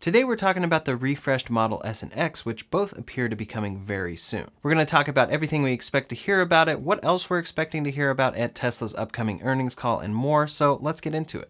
Today we're talking about the refreshed Model S and X, which both appear to be coming very soon. We're going to talk about everything we expect to hear about it, what else we're expecting to hear about at Tesla's upcoming earnings call, and more, so let's get into it.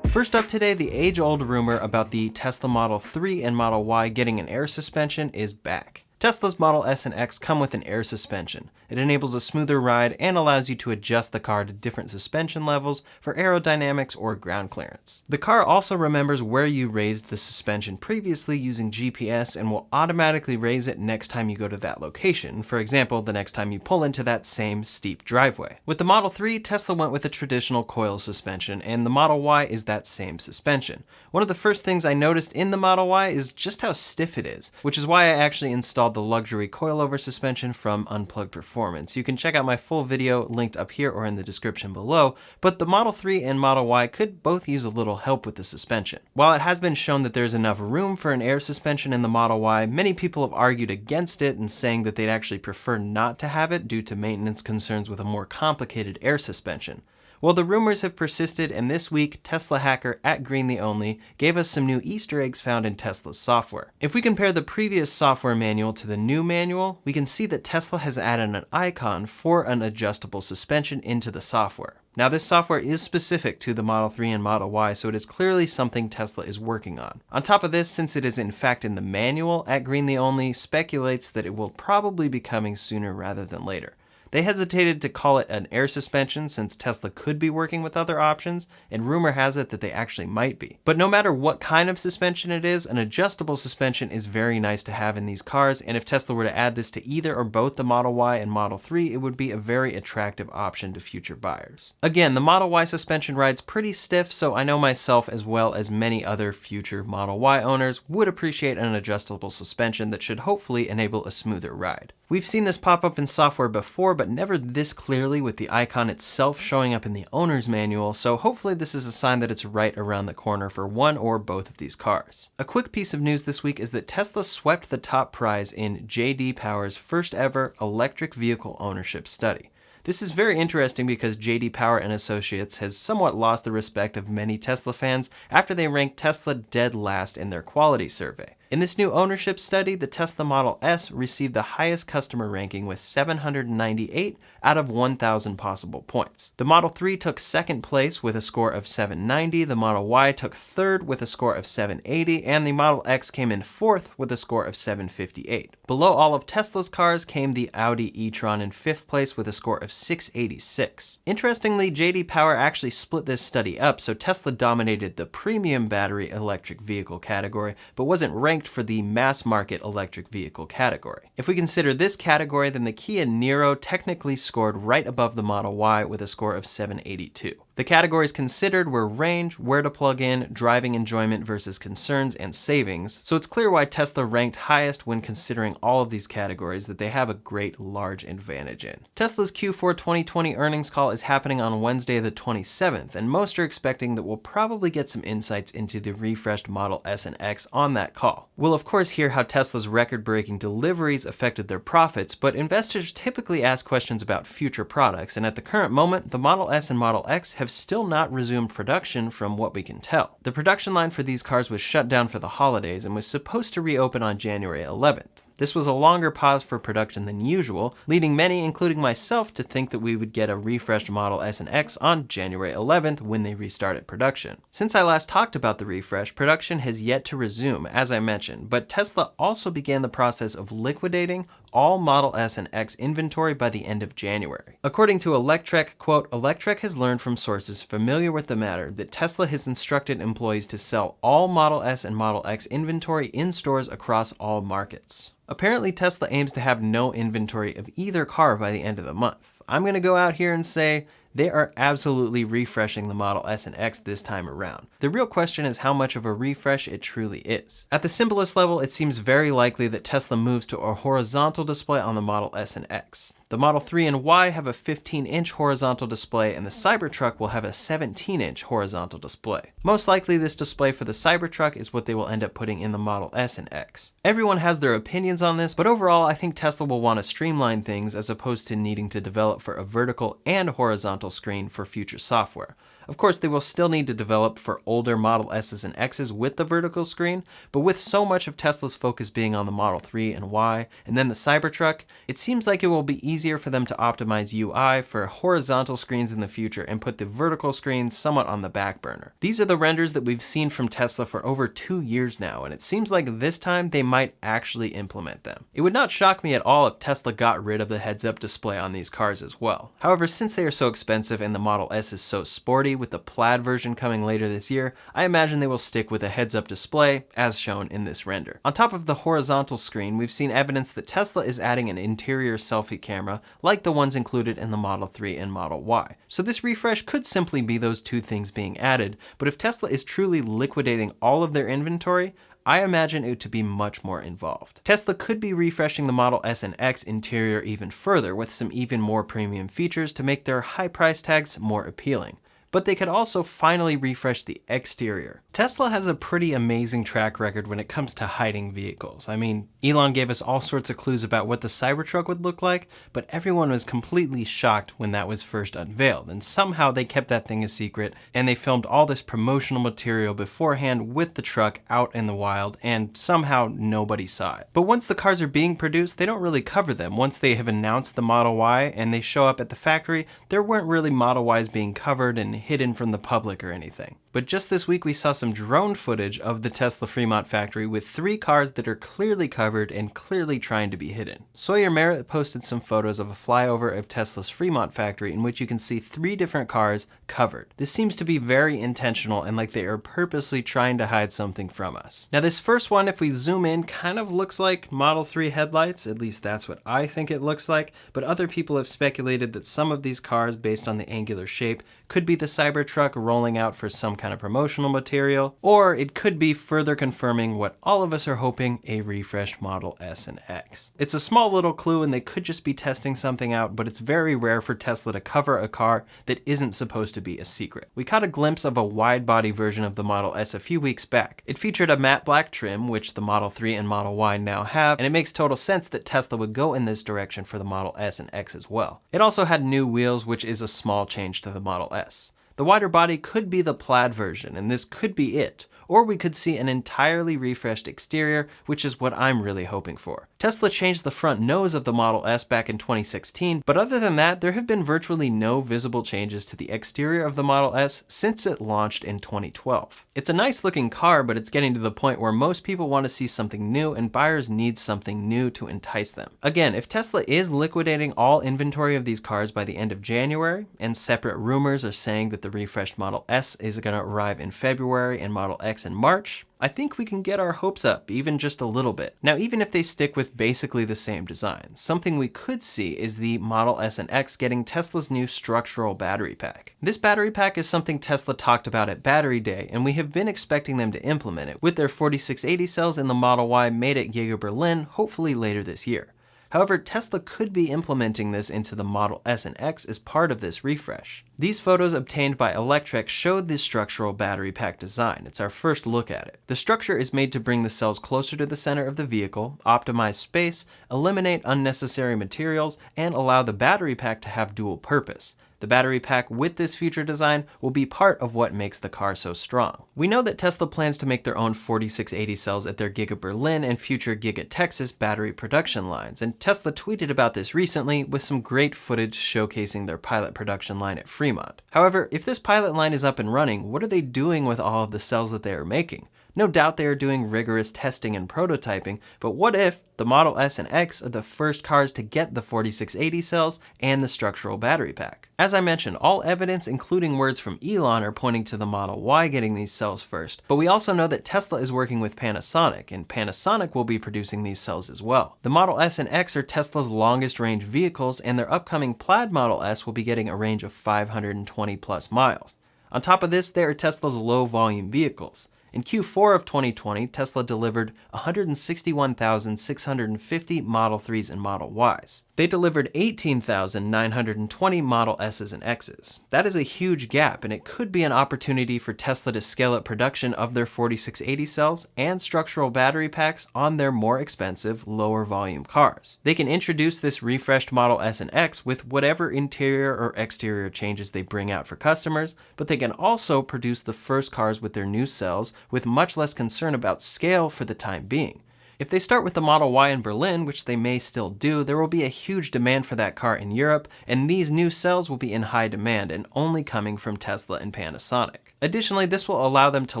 First up today, the age-old rumor about the Tesla Model 3 and Model Y getting an air suspension is back. Tesla's Model S and X come with an air suspension. It enables a smoother ride and allows you to adjust the car to different suspension levels for aerodynamics or ground clearance. The car also remembers where you raised the suspension previously using GPS and will automatically raise it next time you go to that location, for example, the next time you pull into that same steep driveway. With the Model 3, Tesla went with a traditional coil suspension, and the Model Y is that same suspension. One of the first things I noticed in the Model Y is just how stiff it is, which is why I actually installed the luxury coilover suspension from Unplugged Performance. You can check out my full video linked up here or in the description below, but the Model 3 and Model Y could both use a little help with the suspension. While it has been shown that there's enough room for an air suspension in the Model Y, many people have argued against it and saying that they'd actually prefer not to have it due to maintenance concerns with a more complicated air suspension. Well, the rumors have persisted, and this week, Tesla hacker @GreenTheOnly gave us some new Easter eggs found in Tesla's software. If we compare the previous software manual to the new manual, we can see that Tesla has added an icon for an adjustable suspension into the software. Now, this software is specific to the Model 3 and Model Y, so it is clearly something Tesla is working on. On top of this, since it is in fact in the manual, @GreenTheOnly speculates that it will probably be coming sooner rather than later. They hesitated to call it an air suspension since Tesla could be working with other options, and rumor has it that they actually might be. But no matter what kind of suspension it is, an adjustable suspension is very nice to have in these cars, and if Tesla were to add this to either or both the Model Y and Model 3, it would be a very attractive option to future buyers. Again, the Model Y suspension rides pretty stiff, so I know myself as well as many other future Model Y owners would appreciate an adjustable suspension that should hopefully enable a smoother ride. We've seen this pop up in software before, but never this clearly with the icon itself showing up in the owner's manual, so hopefully this is a sign that it's right around the corner for one or both of these cars. A quick piece of news this week is that Tesla swept the top prize in J.D. Power's first ever electric vehicle ownership study. This is very interesting because J.D. Power and Associates has somewhat lost the respect of many Tesla fans after they ranked Tesla dead last in their quality survey. In this new ownership study, the Tesla Model S received the highest customer ranking with 798 out of 1,000 possible points. The Model 3 took second place with a score of 790, the Model Y took third with a score of 780, and the Model X came in fourth with a score of 758. Below all of Tesla's cars came the Audi e-tron in fifth place with a score of 686. Interestingly, J.D. Power actually split this study up, so Tesla dominated the premium battery electric vehicle category, but wasn't ranked for the mass market electric vehicle category. If we consider this category, then the Kia Niro technically scored right above the Model Y with a score of 782. The categories considered were range, where to plug in, driving enjoyment versus concerns, and savings, so it's clear why Tesla ranked highest when considering all of these categories that they have a great large advantage in. Tesla's Q4 2020 earnings call is happening on Wednesday the 27th, and most are expecting that we'll probably get some insights into the refreshed Model S and X on that call. We'll of course hear how Tesla's record-breaking deliveries affected their profits, but investors typically ask questions about future products, and at the current moment, the Model S and Model X have still not resumed production from what we can tell. The production line for these cars was shut down for the holidays and was supposed to reopen on January 11th. This was a longer pause for production than usual, leading many, including myself, to think that we would get a refreshed Model S and X on January 11th when they restarted production. Since I last talked about the refresh, production has yet to resume, as I mentioned, but Tesla also began the process of liquidating all Model S and X inventory by the end of January. According to Electrek, quote, Electrek has learned from sources familiar with the matter that Tesla has instructed employees to sell all Model S and Model X inventory in stores across all markets. Apparently, Tesla aims to have no inventory of either car by the end of the month. I'm going to go out here and say they are absolutely refreshing the Model S and X this time around. The real question is how much of a refresh it truly is. At the simplest level, it seems very likely that Tesla moves to a horizontal display on the Model S and X. The Model 3 and Y have a 15-inch horizontal display, and the Cybertruck will have a 17-inch horizontal display. Most likely this display for the Cybertruck is what they will end up putting in the Model S and X. Everyone has their opinions on this, but overall I think Tesla will want to streamline things as opposed to needing to develop for a vertical and horizontal screen for future software. Of course, they will still need to develop for older Model S's and X's with the vertical screen, but with so much of Tesla's focus being on the Model 3 and Y, and then the Cybertruck, it seems like it will be easier for them to optimize UI for horizontal screens in the future and put the vertical screen somewhat on the back burner. These are the renders that we've seen from Tesla for over 2 years now, and it seems like this time they might actually implement them. It would not shock me at all if Tesla got rid of the heads-up display on these cars as well. However, since they are so expensive and the Model S is so sporty, with the Plaid version coming later this year, I imagine they will stick with a heads-up display as shown in this render. On top of the horizontal screen, we've seen evidence that Tesla is adding an interior selfie camera like the ones included in the Model 3 and Model Y. So this refresh could simply be those two things being added, but if Tesla is truly liquidating all of their inventory, I imagine it to be much more involved. Tesla could be refreshing the Model S and X interior even further with some even more premium features to make their high price tags more appealing. But they could also finally refresh the exterior. Tesla has a pretty amazing track record when it comes to hiding vehicles. I mean, Elon gave us all sorts of clues about what the Cybertruck would look like, but everyone was completely shocked when that was first unveiled, and somehow they kept that thing a secret, and they filmed all this promotional material beforehand with the truck out in the wild, and somehow nobody saw it. But once the cars are being produced, they don't really cover them. Once they have announced the Model Y and they show up at the factory, there weren't really Model Ys being covered and hidden from the public or anything. But just this week we saw some drone footage of the Tesla Fremont factory with 3 cars that are clearly covered and clearly trying to be hidden. Sawyer Merritt posted some photos of a flyover of Tesla's Fremont factory in which you can see 3 different cars covered. This seems to be very intentional and like they are purposely trying to hide something from us. Now this first one, if we zoom in, kind of looks like Model 3 headlights, at least that's what I think it looks like, but other people have speculated that some of these cars, based on the angular shape, could be the Cybertruck rolling out for some kind of promotional material, or it could be further confirming what all of us are hoping, a refreshed Model S and X. It's a small little clue and they could just be testing something out, but it's very rare for Tesla to cover a car that isn't supposed to be a secret. We caught a glimpse of a wide body version of the Model S a few weeks back. It featured a matte black trim, which the Model 3 and Model Y now have, and it makes total sense that Tesla would go in this direction for the Model S and X as well. It also had new wheels, which is a small change to the Model S. The wider body could be the Plaid version, and this could be it. Or we could see an entirely refreshed exterior, which is what I'm really hoping for. Tesla changed the front nose of the Model S back in 2016, but other than that, there have been virtually no visible changes to the exterior of the Model S since it launched in 2012. It's a nice looking car, but it's getting to the point where most people want to see something new and buyers need something new to entice them. Again, if Tesla is liquidating all inventory of these cars by the end of January, and separate rumors are saying that the refreshed Model S is going to arrive in February and Model X in March, I think we can get our hopes up even just a little bit. Now, even if they stick with basically the same design, something we could see is the Model S and X getting Tesla's new structural battery pack. This battery pack is something Tesla talked about at Battery Day, and we have been expecting them to implement it with their 4680 cells in the Model Y made at Giga Berlin, hopefully later this year. However, Tesla could be implementing this into the Model S and X as part of this refresh. These photos obtained by Electrek showed this structural battery pack design. It's our first look at it. The structure is made to bring the cells closer to the center of the vehicle, optimize space, eliminate unnecessary materials, and allow the battery pack to have dual purpose. The battery pack with this future design will be part of what makes the car so strong. We know that Tesla plans to make their own 4680 cells at their Giga Berlin and future Giga Texas battery production lines, and Tesla tweeted about this recently with some great footage showcasing their pilot production line at Fremont. However, if this pilot line is up and running, what are they doing with all of the cells that they are making? No doubt they are doing rigorous testing and prototyping, but what if the Model S and X are the first cars to get the 4680 cells and the structural battery pack? As I mentioned, all evidence, including words from Elon, are pointing to the Model Y getting these cells first, but we also know that Tesla is working with Panasonic, and Panasonic will be producing these cells as well. The Model S and X are Tesla's longest range vehicles, and their upcoming Plaid Model S will be getting a range of 520 plus miles. On top of this, they are Tesla's low volume vehicles. In Q4 of 2020, Tesla delivered 161,650 Model 3s and Model Ys. They delivered 18,920 Model S's and X's. That is a huge gap, and it could be an opportunity for Tesla to scale up production of their 4680 cells and structural battery packs on their more expensive, lower volume cars. They can introduce this refreshed Model S and X with whatever interior or exterior changes they bring out for customers, but they can also produce the first cars with their new cells with much less concern about scale for the time being. If they start with the Model Y in Berlin, which they may still do, there will be a huge demand for that car in Europe, and these new cells will be in high demand and only coming from Tesla and Panasonic. Additionally, this will allow them to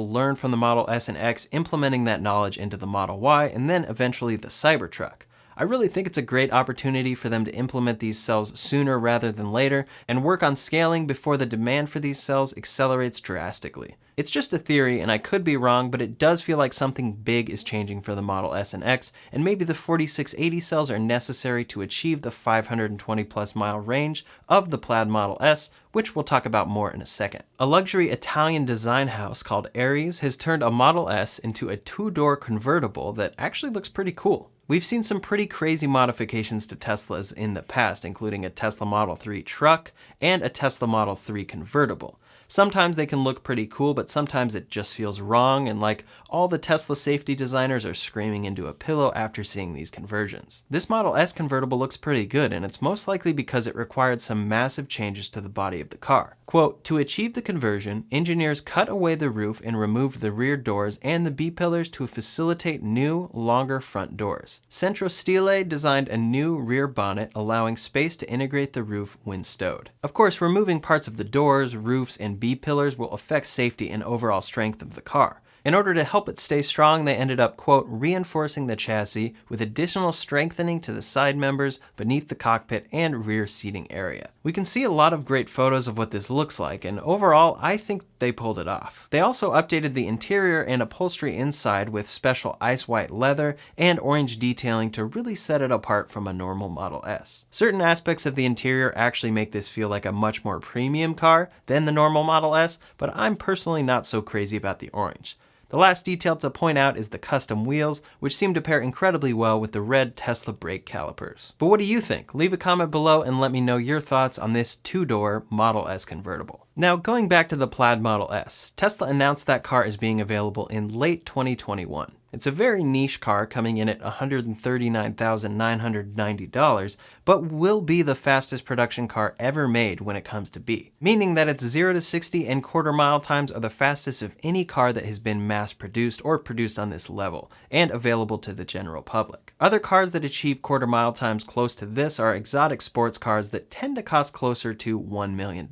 learn from the Model S and X, implementing that knowledge into the Model Y and then eventually the Cybertruck. I really think it's a great opportunity for them to implement these cells sooner rather than later and work on scaling before the demand for these cells accelerates drastically. It's just a theory and I could be wrong, but it does feel like something big is changing for the Model S and X, and maybe the 4680 cells are necessary to achieve the 520 plus mile range of the Plaid Model S, which we'll talk about more in a second. A luxury Italian design house called Aries has turned a Model S into a two-door convertible that actually looks pretty cool. We've seen some pretty crazy modifications to Teslas in the past, including a Tesla Model 3 truck and a Tesla Model 3 convertible. Sometimes they can look pretty cool, but sometimes it just feels wrong, and like all the Tesla safety designers are screaming into a pillow after seeing these conversions. This Model S convertible looks pretty good, and it's most likely because it required some massive changes to the body of the car. Quote, "To achieve the conversion, engineers cut away the roof and removed the rear doors and the B-pillars to facilitate new, longer front doors. Centro Stile designed a new rear bonnet, allowing space to integrate the roof when stowed." Of course, removing parts of the doors, roofs, and B-pillars will affect safety and overall strength of the car. In order to help it stay strong, they ended up, quote, "reinforcing the chassis with additional strengthening to the side members beneath the cockpit and rear seating area." We can see a lot of great photos of what this looks like, and overall, I think they pulled it off. They also updated the interior and upholstery inside with special ice white leather and orange detailing to really set it apart from a normal Model S. Certain aspects of the interior actually make this feel like a much more premium car than the normal Model S, but I'm personally not so crazy about the orange. The last detail to point out is the custom wheels, which seem to pair incredibly well with the red Tesla brake calipers. But what do you think? Leave a comment below and let me know your thoughts on this two-door Model S convertible. Now, going back to the Plaid Model S, Tesla announced that car is being available in late 2021. It's a very niche car coming in at $139,990, but will be the fastest production car ever made when it comes to B, meaning that its 0 to 60 and quarter-mile times are the fastest of any car that has been mass-produced or produced on this level, and available to the general public. Other cars that achieve quarter-mile times close to this are exotic sports cars that tend to cost closer to $1 million.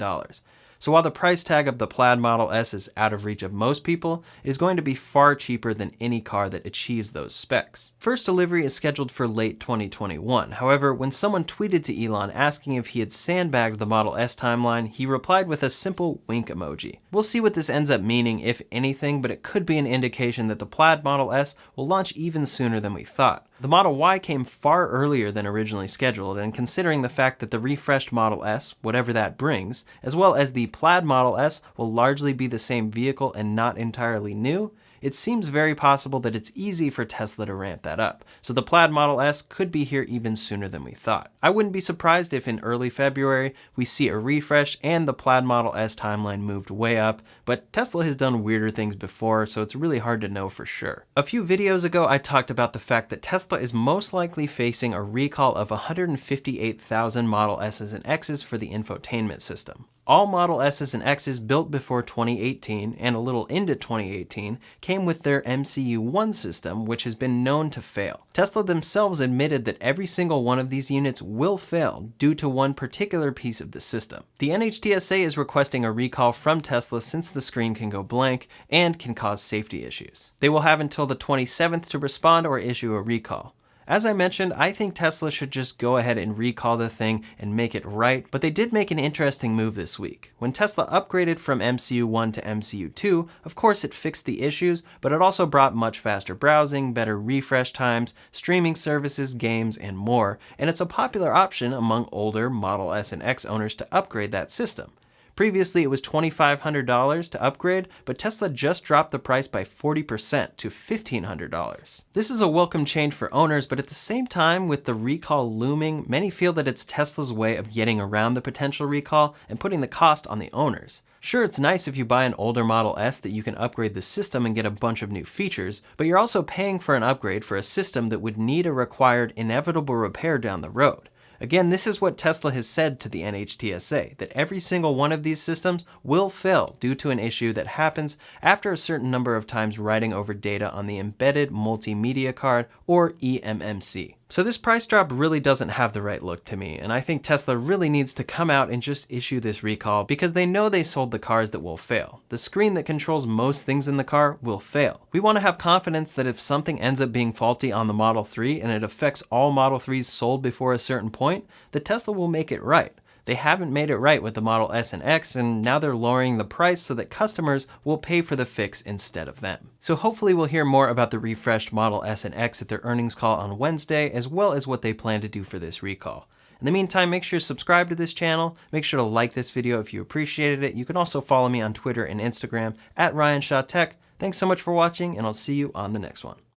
So while the price tag of the Plaid Model S is out of reach of most people, it is going to be far cheaper than any car that achieves those specs. First delivery is scheduled for late 2021. However, when someone tweeted to Elon asking if he had sandbagged the Model S timeline, he replied with a simple wink emoji. We'll see what this ends up meaning, if anything, but it could be an indication that the Plaid Model S will launch even sooner than we thought. The Model Y came far earlier than originally scheduled, and considering the fact that the refreshed Model S, whatever that brings, as well as the Plaid Model S will largely be the same vehicle and not entirely new, it seems very possible that it's easy for Tesla to ramp that up. So the Plaid Model S could be here even sooner than we thought. I wouldn't be surprised if in early February we see a refresh and the Plaid Model S timeline moved way up, but Tesla has done weirder things before, so it's really hard to know for sure. A few videos ago I talked about the fact that Tesla is most likely facing a recall of 158,000 Model S's and X's for the infotainment system. All Model S's and X's built before 2018 and a little into 2018 came with their MCU-1 system, which has been known to fail. Tesla themselves admitted that every single one of these units will fail due to one particular piece of the system. The NHTSA is requesting a recall from Tesla since the screen can go blank and can cause safety issues. They will have until the 27th to respond or issue a recall. As I mentioned, I think Tesla should just go ahead and recall the thing and make it right, but they did make an interesting move this week. When Tesla upgraded from MCU-1 to MCU-2, of course it fixed the issues, but it also brought much faster browsing, better refresh times, streaming services, games, and more, and it's a popular option among older Model S and X owners to upgrade that system. Previously, it was $2,500 to upgrade, but Tesla just dropped the price by 40% to $1,500. This is a welcome change for owners, but at the same time, with the recall looming, many feel that it's Tesla's way of getting around the potential recall and putting the cost on the owners. Sure, it's nice if you buy an older Model S that you can upgrade the system and get a bunch of new features, but you're also paying for an upgrade for a system that would need a required inevitable repair down the road. Again, this is what Tesla has said to the NHTSA, that every single one of these systems will fail due to an issue that happens after a certain number of times writing over data on the Embedded Multimedia Card, or eMMC. So this price drop really doesn't have the right look to me, and I think Tesla really needs to come out and just issue this recall because they know they sold the cars that will fail. The screen that controls most things in the car will fail. We want to have confidence that if something ends up being faulty on the Model 3 and it affects all Model 3s sold before a certain point, that Tesla will make it right. They haven't made it right with the Model S and X, and now they're lowering the price so that customers will pay for the fix instead of them. So hopefully we'll hear more about the refreshed Model S and X at their earnings call on Wednesday, as well as what they plan to do for this recall. In the meantime, make sure to subscribe to this channel. Make sure to like this video if you appreciated it. You can also follow me on Twitter and Instagram at RyanShawTech. Thanks so much for watching, and I'll see you on the next one.